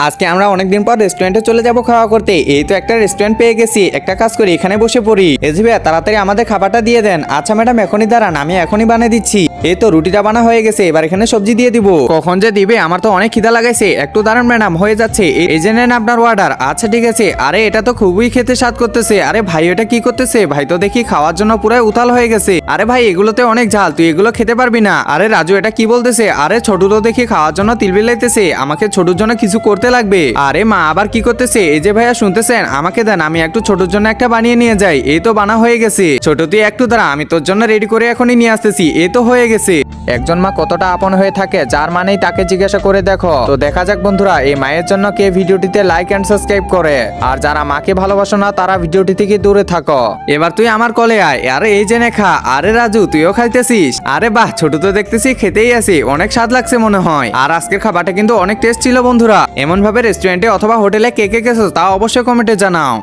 আজকে আমরা অনেকদিন পর রেস্টুরেন্টে চলে যাব খাওয়া করতে। এই তো একটা রেস্টুরেন্ট পেয়ে গেছি, একটা কাজ করি এখানে বসে পড়ি। এজি ভাইয়া তাড়াতাড়ি আমাদের খাবারটা দিয়ে দেন। আচ্ছা ম্যাডাম এখনই দাঁড়ান, আমি এখনই বানিয়ে দিচ্ছি। এই তো রুটিটা বানা হয়ে গেছে, এবার এখানে সবজি দিয়ে দিব। কখন যে দিবে, আমার তো অনেক খিদা লাগাইছে। একটু দাঁড়ান ম্যাডাম, হয়ে যাচ্ছে। এই যে নেন আপনার অর্ডার। আচ্ছা ঠিক আছে। আরে এটা তো খুবই খেতে স্বাদ করতেছে। আরে ভাই এটা কি করতেছে? ভাই তো দেখি খাওয়ার জন্য পুরো উতাল হয়ে গেছে। আরে ভাই এগুলোতে অনেক ঝাল, তুই এগুলো খেতে পারবি না। আরে রাজু এটা কি বলতেছে? আরে ছোট তো দেখি খাওয়ার জন্য তিল বিলাইতেছে, আমাকে ছোটর জন্য কিছু করতে লাগবে। আরে মা আবার কি করতেছে? এই যে ভাইয়া শুনতেছেন, আমাকে দেন, আমি একটু ছোটর জন্য একটা বানিয়ে নিয়ে যাই। এই তো বানা হয়ে গেছে। ছোট তুই একটু দাঁড়া, আমি তোর জন্য রেডি করে এখনই নিয়ে আসতেছি। এই তো হয়ে গেছে। একজন মা কতটা আপন হয়ে থাকে, যার মানেই তাকে জিজ্ঞাসা করে দেখো। তো দেখা যাক বন্ধুরা, এই মায়ের জন্য কে ভিডিওটিতে লাইক এন্ড সাবস্ক্রাইব করে, আর যারা মাকে ভালোবাসো না তারা ভিডিওটি থেকে দূরে থাকো। এবার তুই আমার কলে আয়। আরে এই জেনে খা। আরে রাজু তুইও খাইতেছিস? আরে বাহ, ছোট তো দেখতেছি খেতেই আছে, অনেক স্বাদ লাগছে মনে হয়। আর আজকের খাবারটা কিন্তু অনেক টেস্ট ছিল বন্ধুরা। এমন ভাবে রেস্টুরেন্টে অথবা হোটেলে কে কে গেছো তা অবশ্যই কমেন্টে জানাও।